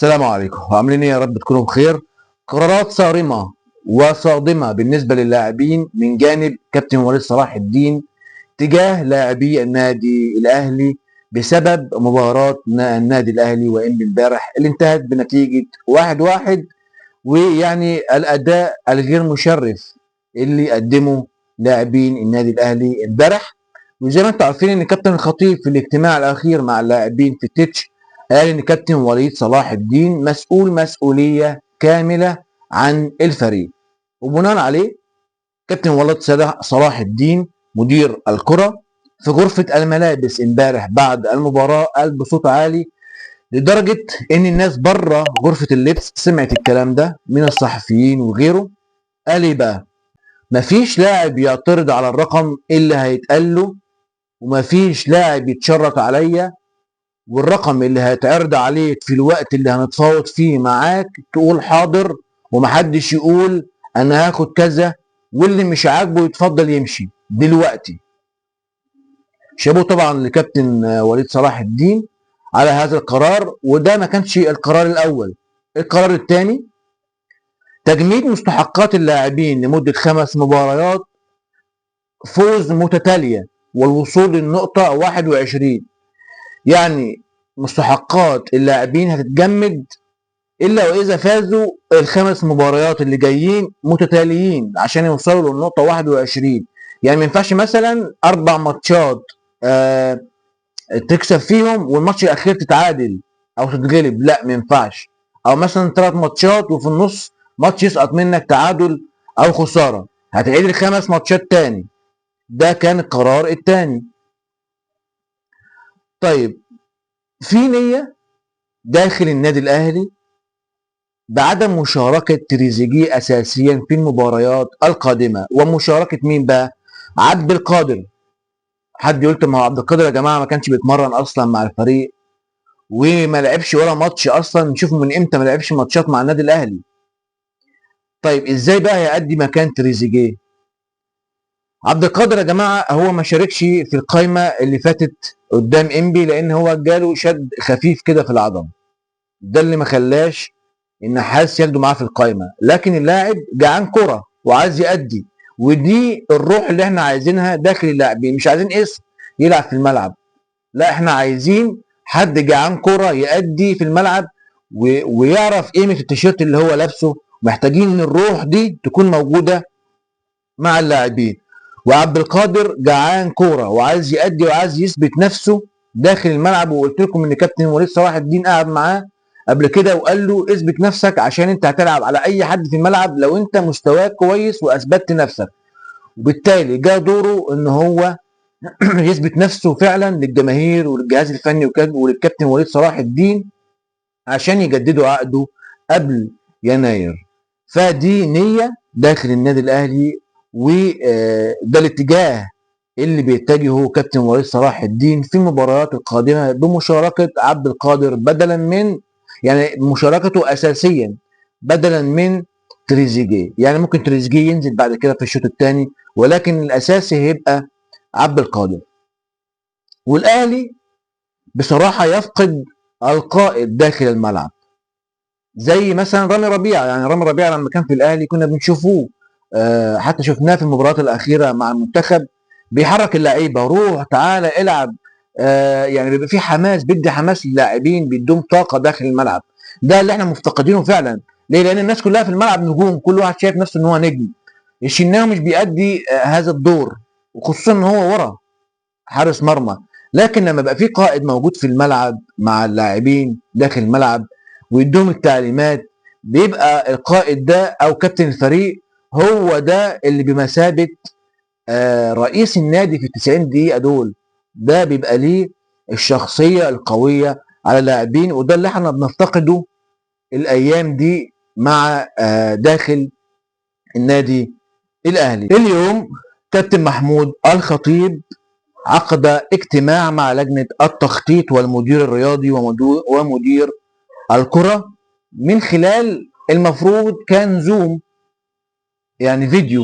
السلام عليكم، عاملين ايه؟ يا رب تكونوا بخير. قرارات صارمة وصادمة بالنسبة للاعبين من جانب كابتن وليد صلاح الدين تجاه لاعبي النادي الأهلي بسبب مباراة النادي الأهلي وإنبي امبارح اللي انتهت بنتيجة 1-1. ويعني الأداء الغير مشرف اللي قدمه لاعبين النادي الأهلي امبارح. وزي ما انتم عارفين ان كابتن الخطيب في الاجتماع الأخير مع اللاعبين في التتش قال ان كابتن وليد صلاح الدين مسؤول مسؤوليه كامله عن الفريق، وبناء عليه كابتن وليد صلاح الدين مدير الكره في غرفه الملابس امبارح بعد المباراه قال بصوت عالي لدرجه ان الناس بره غرفه اللبس سمعت الكلام ده من الصحفيين وغيره. قال ايه بقى؟ مفيش لاعب يعترض على الرقم اللي هيتقال له، ومفيش لاعب يتشرط عليا، والرقم اللي هيتعرض عليك في الوقت اللي هنتفاوض فيه معاك تقول حاضر، ومحدش يقول انا هاخد كذا، واللي مش عاجبه يتفضل يمشي دلوقتي. شابوه طبعا لكابتن وليد صلاح الدين على هذا القرار، وده ما كانش القرار الاول. القرار الثاني تجميد مستحقات اللاعبين لمدة 5 مباريات فوز متتالية والوصول للنقطة 21. يعني مستحقات اللاعبين هتتجمد الا واذا فازوا ال5 مباريات اللي جايين متتاليين عشان يوصلوا للنقطه 21. يعني ما ينفعش مثلا 4 ماتشات تكسب فيهم والماتش الاخير تتعادل او تتغلب، لا ما ينفعش. او مثلا 3 ماتشات وفي النص ماتش يسقط منك تعادل او خساره، هتعيد ال5 ماتشات تاني. ده كان القرار الثاني. طيب، في نيه داخل النادي الاهلي بعدم مشاركة تريزيجيه أساسيا في المباريات القادمة. ومشاركة مين بقى؟ عبد القادر. حد يقول ما هو عبد القادر يا جماعة ما كانش بيتمرن أصلا مع الفريق وما لعبش ولا ماتش أصلا، نشوفه من إمتى ما لعبش ماتشات مع النادي الأهلي. طيب إزاي بقى يأدي مكان تريزيجيه؟ عبد القادر يا جماعة هو ما شاركش في القايمة اللي فاتت قدام إنبي لأن هو جاله شد خفيف كده في العضل، ده اللي ما خلاش النحاس ياخده معاه في القايمه. لكن اللاعب جعان كره وعايز يأدي، ودي الروح اللي احنا عايزينها داخل اللاعبين. مش عايزين اسم يلعب في الملعب، لا احنا عايزين حد جعان كره يأدي في الملعب ويعرف قيمه التيشيرت اللي هو لابسه. محتاجين ان الروح دي تكون موجوده مع اللاعبين. وعبد القادر جعان كوره وعايز يأدي وعايز يثبت نفسه داخل الملعب. وقلت لكم ان كابتن وليد صلاح الدين قعد معاه قبل كده وقال له اثبت نفسك عشان انت هتلعب على اي حد في الملعب لو انت مستواك كويس واثبتت نفسك. وبالتالي جاء دوره ان هو يثبت نفسه فعلا للجماهير وللجهاز الفني وللكابتن وليد صلاح الدين عشان يجددوا عقده قبل يناير. فدي نية داخل النادي الاهلي، وده الاتجاه اللي بيتجهه كابتن وليد صلاح الدين في المباريات القادمة بمشاركة عبد القادر بدلا من، يعني مشاركته أساسيا بدلا من تريزيجيه. يعني ممكن تريزيجيه ينزل بعد كده في الشوط الثاني، ولكن الأساسي هيبقى عبد القادر. والأهلي بصراحة يفقد القائد داخل الملعب زي مثلا رامي ربيعة. يعني رامي ربيعة لما كان في الأهلي كنا بنشوفوه، حتى شفناه في المباريات الأخيرة مع المنتخب بيحرك اللعيبة، روح تعالى العب. يعني بيبقى في حماس، بيدي حماس للاعبين، بيدوم طاقة داخل الملعب. ده اللي احنا مفتقدينه فعلا. ليه؟ لأن الناس كلها في الملعب نجوم، كل واحد شايف نفسه ان هو نجم. الشناوي مش بيأدي هذا الدور، وخصوصا ان هو ورا حارس مرمى. لكن لما بقى في قائد موجود في الملعب مع اللاعبين داخل الملعب ويدوم التعليمات، بيبقى القائد ده او كابتن الفريق هو ده اللي بمثابة رئيس النادي في ال90 دقيقة دول. ده بيبقى ليه الشخصية القوية على اللاعبين، وده اللي احنا بنفتقده الايام دي مع داخل النادي الاهلي. اليوم كابتن محمود الخطيب عقد اجتماع مع لجنة التخطيط والمدير الرياضي ومدير الكرة من خلال المفروض كان زوم، يعني فيديو.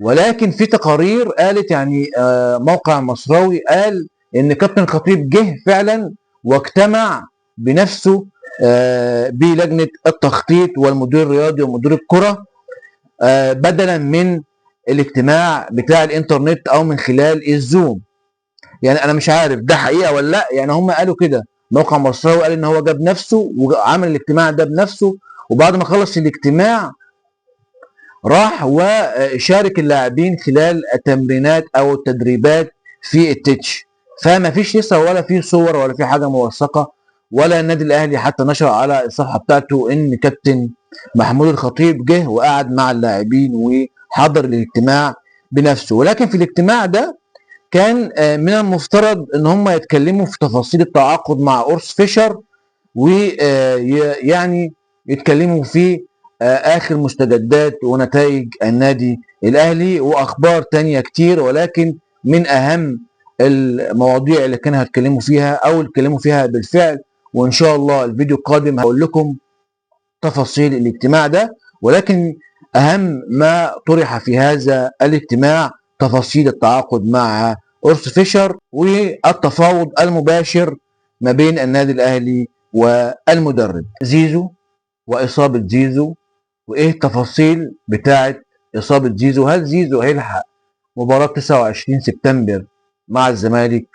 ولكن في تقارير قالت، يعني موقع مصراوي قال ان كابتن الخطيب جه فعلا واجتمع بنفسه بلجنه التخطيط والمدير الرياضي ومدير الكره، بدلا من الاجتماع بتاع الانترنت او من خلال الزوم. يعني انا مش عارف ده حقيقه ولا لا، يعني هم قالوا كده، موقع مصراوي قال ان هو جاب نفسه وعمل الاجتماع ده بنفسه، وبعد ما خلص الاجتماع راح وشارك اللاعبين خلال التمرينات او التدريبات في التتش. فما فيش لسه ولا في صور ولا في حاجه موثقه، ولا النادي الاهلي حتى نشر على الصفحه بتاعته ان كابتن محمود الخطيب جه وقعد مع اللاعبين وحضر الاجتماع بنفسه. ولكن في الاجتماع ده كان من المفترض ان هم يتكلموا في تفاصيل التعاقد مع اورس فيشر، ويعني يتكلموا في اخر مستجدات ونتائج النادي الاهلي واخبار تانية كتير. ولكن من اهم المواضيع اللي كانوا هيتكلموا فيها او اتكلموا فيها بالفعل، وان شاء الله الفيديو القادم هقول لكم تفاصيل الاجتماع ده. ولكن اهم ما طرح في هذا الاجتماع تفاصيل التعاقد مع اورس فيشر والتفاوض المباشر ما بين النادي الاهلي والمدرب زيزو، واصابه زيزو، وايه التفاصيل بتاعه اصابه زيزو. هل زيزو هيلحق مباراه 29 سبتمبر مع الزمالك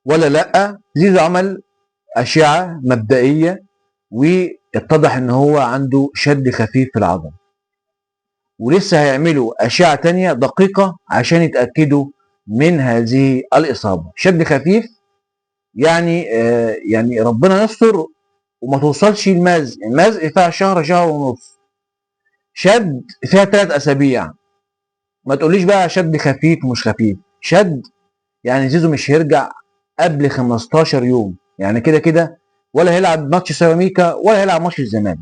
ولا لا؟ زيزو عمل اشعه مبدئيه واتضح ان هو عنده شد خفيف في العضله، ولسه هيعملوا اشعه تانية دقيقه عشان يتاكدوا من هذه الاصابه. شد خفيف يعني ربنا يستر وما توصلش المزق، المزق فيها شهر شهر ونص، شد فيها 3 اسابيع. ما تقوليش بقى شد خفيف ومش خفيف، شد يعني زيزو مش هيرجع قبل 15 يوم، يعني كده كده ولا هيلعب ماتش سيراميكا ولا هيلعب ماتش الزمالك.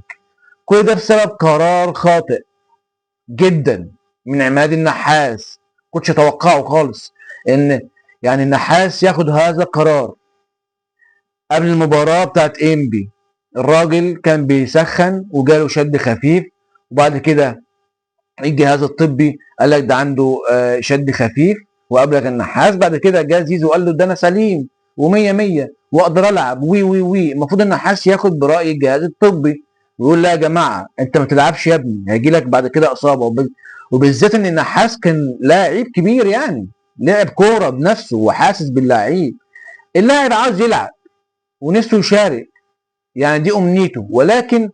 كل ده بسبب قرار خاطئ جدا من عماد النحاس. كنتش اتوقعه خالص ان يعني النحاس ياخد هذا القرار قبل المباراه بتاعت انبي. الراجل كان بيسخن وجاله شد خفيف، وبعد كده الجهاز الطبي قال لك ده عنده شد خفيف وابلغ النحاس. بعد كده جه زيزو قال له ده انا سليم و100 100 واقدر العب وي. المفروض النحاس ياخد براي الجهاز الطبي ويقول لا يا جماعه انت ما تلعبش يا ابني، هيجي لك بعد كده اصابه. وبالذات ان النحاس كان لاعب كبير، يعني لعب كوره بنفسه وحاسس باللاعب. اللاعب عاوز يلعب ونفسه يشارك، يعني دي امنيته. ولكن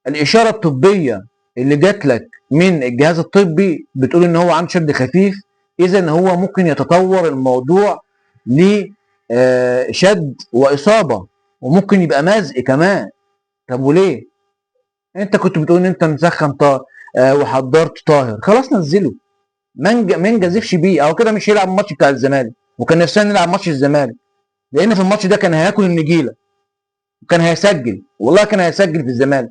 الاشاره الطبيه اللي جات لك من الجهاز الطبي بتقول ان هو عنده شد خفيف، اذا هو ممكن يتطور الموضوع لشد واصابه، وممكن يبقى مزق كمان. طب وليه؟ انت كنت بتقول ان انت مسخن وحضرت طاهر، خلاص نزله، ما نجازفش بيه. او كده مش هيلعب الماتش بتاع الزمالك، وكان نفسنا نلعب ماتش الزمالك لان في الماتش ده كان هياكل النجيله وكان هيسجل، والله كان هيسجل في الزمالك.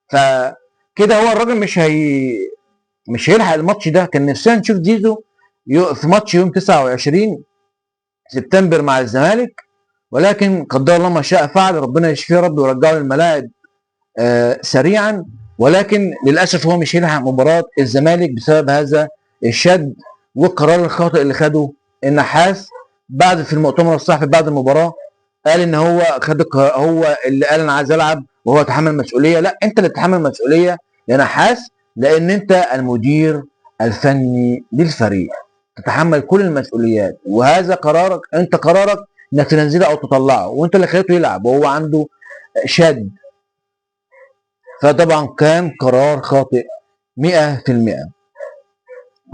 فكده هو الراجل مش هيلحق الماتش ده. كان نفسنا نشوف زيزو في ماتش يوم 29 سبتمبر مع الزمالك، ولكن قدر الله ما شاء فعل، ربنا يشفيه يا رب ويرجعه للملاعب سريعا. ولكن للاسف هو مش هيلحق مباراه الزمالك بسبب هذا الشد والقرار الخاطئ اللي خده النحاس. بعد في المؤتمر الصحفي بعد المباراه قال ان هو هو اللي قال انا عايز العب وهو يتحمل مسؤوليه. لا، انت اللي تتحمل مسؤوليه يا نحاس، لان انت المدير الفني للفريق، تتحمل كل المسؤوليات. وهذا قرارك، انت قرارك انك تنزله او تطلعه، وانت اللي خليته يلعب وهو عنده شد. فطبعا كان قرار خاطئ 100%.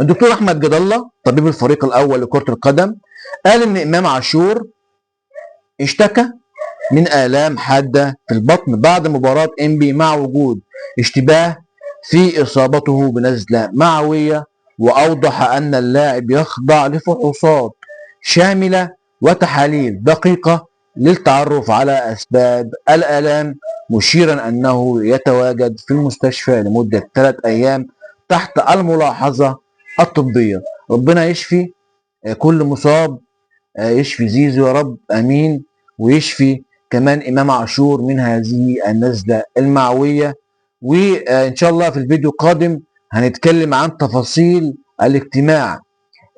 الدكتور احمد جد الله طبيب الفريق الاول لكره القدم قال ان امام عاشور اشتكى من آلام حادة في البطن بعد مباراة انبي مع وجود اشتباه في إصابته بنزلة معوية، وأوضح أن اللاعب يخضع لفحوصات شاملة وتحاليل دقيقة للتعرف على أسباب الآلام، مشيرا أنه يتواجد في المستشفى لمدة 3 أيام تحت الملاحظة الطبية. ربنا يشفي كل مصاب، يشفي زيزو يا رب، امين. ويشفي كمان امام عاشور من هذه النزله المعويه. وان شاء الله في الفيديو القادم هنتكلم عن تفاصيل الاجتماع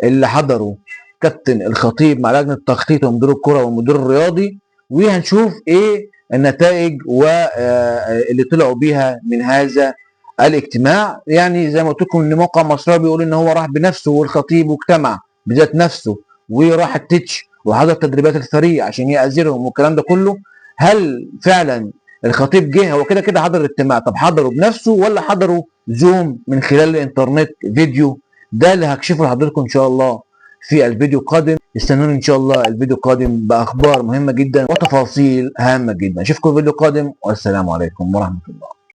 اللي حضره كابتن الخطيب مع لجنه التخطيط ومدير الكره والمدير الرياضي، وهنشوف ايه النتائج واللي طلعوا بيها من هذا الاجتماع. يعني زي ما قلت لكم ان موقع مصراوي بيقول ان هو راح بنفسه والخطيب واجتمع بذات نفسه وراح التتش وحضر تدريبات الفريق عشان يأزرهم والكلام ده كله. هل فعلا الخطيب جه؟ هو كده كده حضر الاجتماع، طب حضره بنفسه ولا حضره زوم من خلال الانترنت فيديو؟ ده اللي هكشفه لحضراتكم ان شاء الله في الفيديو القادم. استنوني ان شاء الله الفيديو القادم باخبار مهمه جدا وتفاصيل هامه جدا. اشوفكم في الفيديو القادم والسلام عليكم ورحمه الله.